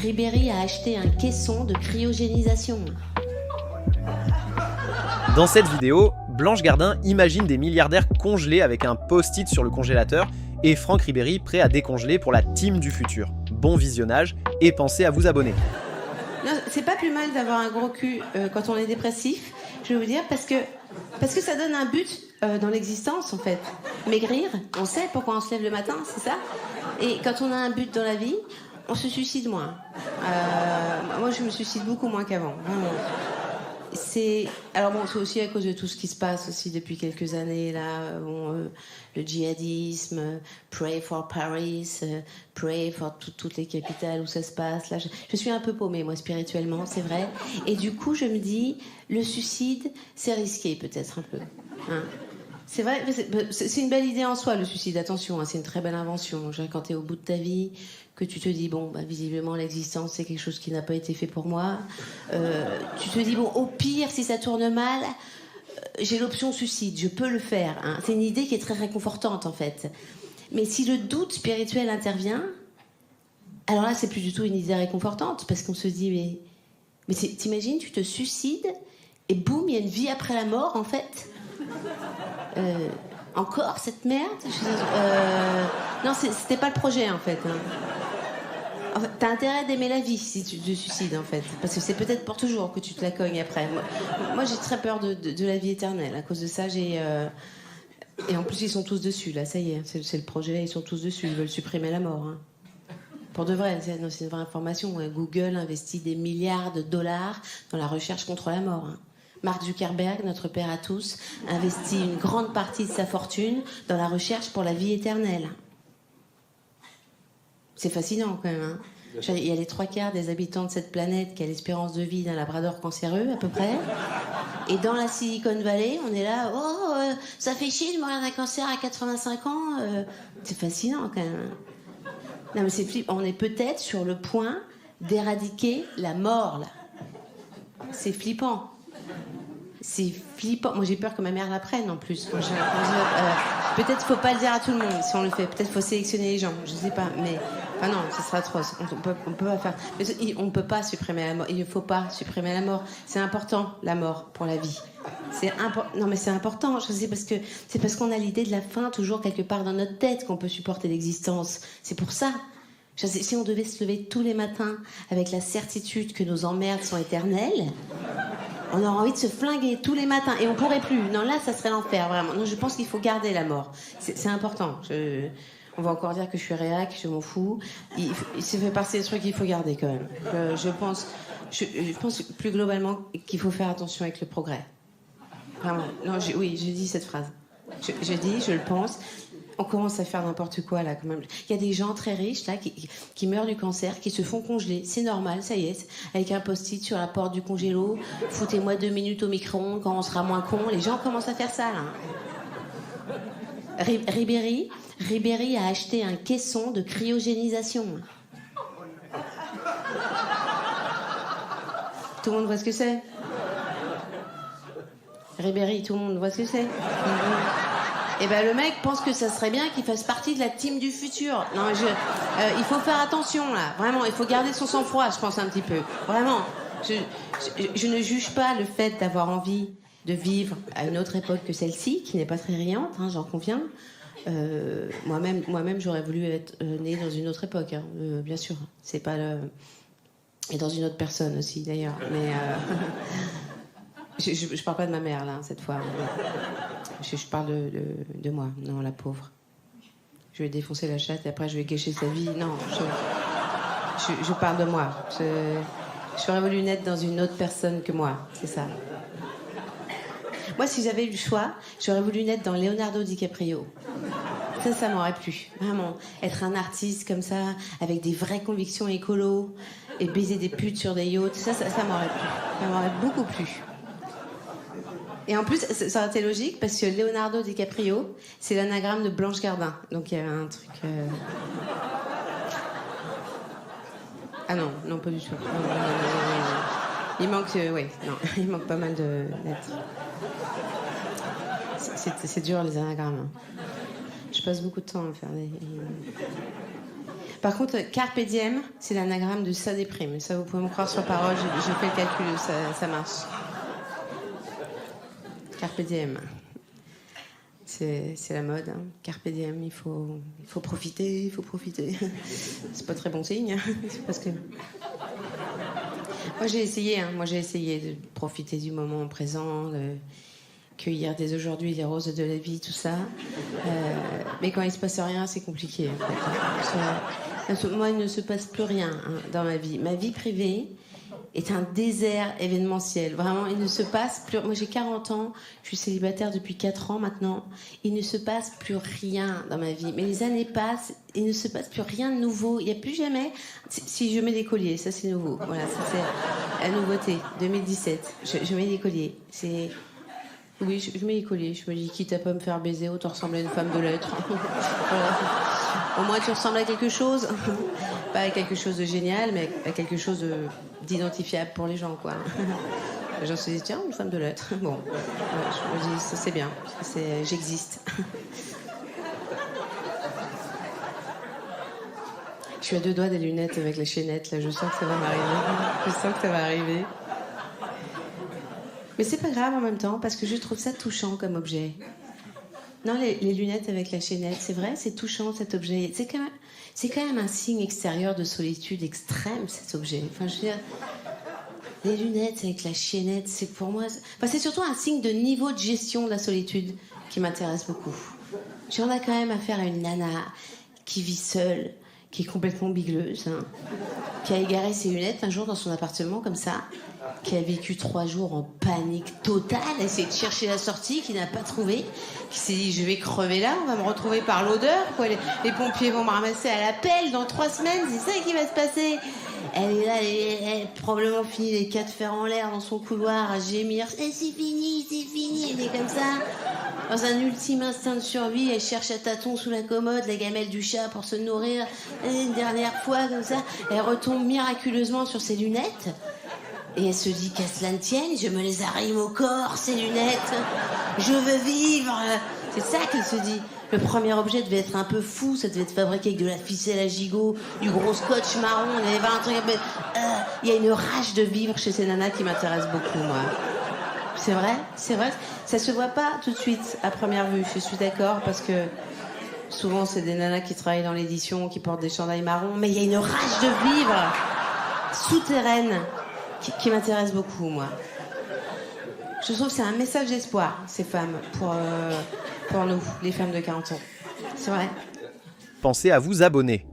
Ribéry a acheté un caisson de cryogénisation. Dans cette vidéo, Blanche Gardin imagine des milliardaires congelés avec un post-it sur le congélateur et Franck Ribéry prêt à décongeler pour la team du futur. Bon visionnage et pensez à vous abonner. Non, c'est pas plus mal d'avoir un gros cul quand on est dépressif, je vais vous dire, parce que ça donne un but dans l'existence en fait. Maigrir, on sait pourquoi on se lève le matin, c'est ça. Et quand on a un but dans la vie, on se suicide moins. Moi je me suicide beaucoup moins qu'avant, vraiment. Alors bon, c'est aussi à cause de tout ce qui se passe aussi depuis quelques années là, le djihadisme, Pray for Paris, Pray for toutes les capitales où ça se passe. Là, je suis un peu paumée moi spirituellement, c'est vrai. Et du coup, je me dis, le suicide, c'est risqué peut-être un peu. Hein. C'est vrai, c'est une belle idée en soi le suicide. Attention, hein, c'est une très belle invention. Genre, quand t'es au bout de ta vie, que tu te dis bon, visiblement l'existence c'est quelque chose qui n'a pas été fait pour moi. Tu te dis bon, au pire si ça tourne mal, j'ai l'option suicide, je peux le faire. Hein. C'est une idée qui est très réconfortante en fait. Mais si le doute spirituel intervient, alors là c'est plus du tout une idée réconfortante parce qu'on se dit mais t'imagines, tu te suicides et boum, il y a une vie après la mort en fait. Encore cette merde. Non, c'était pas le projet en fait. Hein. En fait, t'as intérêt d'aimer la vie si tu te suicides en fait, parce que c'est peut-être pour toujours que tu te la cognes après. Moi j'ai très peur de la vie éternelle. À cause de ça, et en plus ils sont tous dessus là. Ça y est, c'est le projet. Ils sont tous dessus. Ils veulent supprimer la mort. Hein. Pour de vrai, c'est une vraie information. Google investit des milliards de dollars dans la recherche contre la mort. Hein. Mark Zuckerberg, notre père à tous, investit une grande partie de sa fortune dans la recherche pour la vie éternelle. C'est fascinant quand même. Hein. Il y a les 3/4 des habitants de cette planète qui a l'espérance de vie d'un labrador cancéreux à peu près. Et dans la Silicon Valley, on est là, ça fait chier de mourir d'un cancer à 85 ans. C'est fascinant quand même. Non mais c'est flippant. On est peut-être sur le point d'éradiquer la mort là. C'est flippant. C'est flippant. Moi, j'ai peur que ma mère l'apprenne en plus. Moi, peut-être faut pas le dire à tout le monde si on le fait. Peut-être faut sélectionner les gens. Je sais pas. Mais non, ce sera atroce. On peut pas faire. Mais on peut pas supprimer la mort. Il ne faut pas supprimer la mort. C'est important la mort pour la vie. Non, mais c'est important. Je sais c'est parce qu'on a l'idée de la fin toujours quelque part dans notre tête qu'on peut supporter l'existence. C'est pour ça. Si on devait se lever tous les matins avec la certitude que nos emmerdes sont éternelles. On aurait envie de se flinguer tous les matins et on pourrait plus. Non, là, ça serait l'enfer, vraiment. Non, je pense qu'il faut garder la mort. C'est important. On va encore dire que je suis réac, je m'en fous. Il fait partie des trucs qu'il faut garder quand même. Je pense plus globalement qu'il faut faire attention avec le progrès. Vraiment. Non, j'ai dit cette phrase. Je le pense. On commence à faire n'importe quoi là quand même. Il y a des gens très riches là qui meurent du cancer, qui se font congeler. C'est normal, ça y est. Avec un post-it sur la porte du congélo. Foutez-moi 2 minutes au micro-ondes quand on sera moins con. Les gens commencent à faire ça là. Ribéry a acheté un caisson de cryogénisation. Tout le monde voit ce que c'est. Ribéry, tout le monde voit ce que c'est. Et le mec pense que ça serait bien qu'il fasse partie de la team du futur. Non, il faut faire attention là. Vraiment, il faut garder son sang-froid, je pense un petit peu. Vraiment. Je ne juge pas le fait d'avoir envie de vivre à une autre époque que celle-ci, qui n'est pas très riante, hein, j'en conviens. Moi-même, j'aurais voulu être née dans une autre époque, hein, bien sûr. C'est pas et dans une autre personne aussi, d'ailleurs. Mais je parle pas de ma mère là cette fois. Je parle de moi, non, la pauvre. Je vais défoncer la chatte et après je vais gâcher sa vie. Non, je parle de moi. J'aurais voulu naître dans une autre personne que moi, c'est ça. Moi, si j'avais eu le choix, j'aurais voulu naître dans Leonardo DiCaprio. Ça m'aurait plu, vraiment. Être un artiste comme ça, avec des vraies convictions écolo, et baiser des putes sur des yachts, ça m'aurait plu. Ça m'aurait beaucoup plu. Et en plus, ça aurait été logique parce que Leonardo DiCaprio, c'est l'anagramme de Blanche Gardin. Donc il y avait un truc. Ah non, pas du tout. Non. Il manque, il manque pas mal de lettres. C'est dur les anagrammes. Hein. Je passe beaucoup de temps à faire des. Par contre, carpe diem, c'est l'anagramme de ça déprime. Ça, vous pouvez me croire sur parole, j'ai fait le calcul, ça marche. Carpe diem. C'est la mode, hein. Carpe diem, il faut profiter, il faut profiter. C'est pas très bon signe, c'est parce que... Moi j'ai essayé de profiter du moment présent, de cueillir dès aujourd'hui les roses de la vie, tout ça. Mais quand il se passe rien, c'est compliqué. En fait. Moi, il ne se passe plus rien dans ma vie. Ma vie privée est un désert événementiel. Vraiment, il ne se passe plus... Moi, j'ai 40 ans, je suis célibataire depuis 4 ans maintenant. Il ne se passe plus rien dans ma vie. Mais les années passent, il ne se passe plus rien de nouveau. Il n'y a plus jamais... Si je mets des colliers, ça c'est nouveau. Voilà, ça c'est la nouveauté, 2017. Je mets des colliers. Oui, je mets les colliers. Je me dis, quitte à pas me faire baiser, autant ressembler à une femme de lettres. Voilà. Au moins, tu ressembles à quelque chose. Pas à quelque chose de génial, mais à quelque chose d'identifiable pour les gens, quoi. Les gens se disent, tiens, une femme de lettres. Bon, je me dis, ça c'est bien. J'existe. Je suis à 2 doigts des lunettes avec les chaînettes, là. Je sens que ça va m'arriver. Je sens que ça va arriver. Mais c'est pas grave en même temps, parce que je trouve ça touchant comme objet. Non, les lunettes avec la chaînette, c'est vrai, c'est touchant cet objet. C'est quand même un signe extérieur de solitude extrême, cet objet. Enfin, je veux dire, les lunettes avec la chaînette, c'est pour moi... c'est surtout un signe de niveau de gestion de la solitude qui m'intéresse beaucoup. J'en ai quand même affaire à une nana qui vit seule, qui est complètement bigleuse, hein, qui a égaré ses lunettes un jour dans son appartement, comme ça, qui a vécu 3 jours en panique totale, a essayé de chercher la sortie, qui n'a pas trouvé, qui s'est dit, je vais crever là, on va me retrouver par l'odeur, quoi. Les pompiers vont me ramasser à la pelle dans 3 semaines, c'est ça qui va se passer. Elle est là, elle a probablement fini les 4 fers en l'air dans son couloir à gémir, c'est fini, elle est comme ça. Dans un ultime instinct de survie, elle cherche à tâtons sous la commode la gamelle du chat pour se nourrir. Et une dernière fois, comme ça, elle retombe miraculeusement sur ses lunettes. Et elle se dit qu'à cela ne tienne, je me les arrime au corps, ces lunettes. Je veux vivre. C'est ça qu'elle se dit. Le premier objet devait être un peu fou, ça devait être fabriqué avec de la ficelle à gigot, du gros scotch marron, on avait un truc un peu... Il y a une rage de vivre chez ces nanas qui m'intéresse beaucoup, moi. C'est vrai. Ça se voit pas tout de suite à première vue, je suis d'accord, parce que souvent c'est des nanas qui travaillent dans l'édition, qui portent des chandails marrons, mais il y a une rage de vivre souterraine qui m'intéresse beaucoup, moi. Je trouve que c'est un message d'espoir, ces femmes, pour nous, les femmes de 40 ans. C'est vrai. Pensez à vous abonner.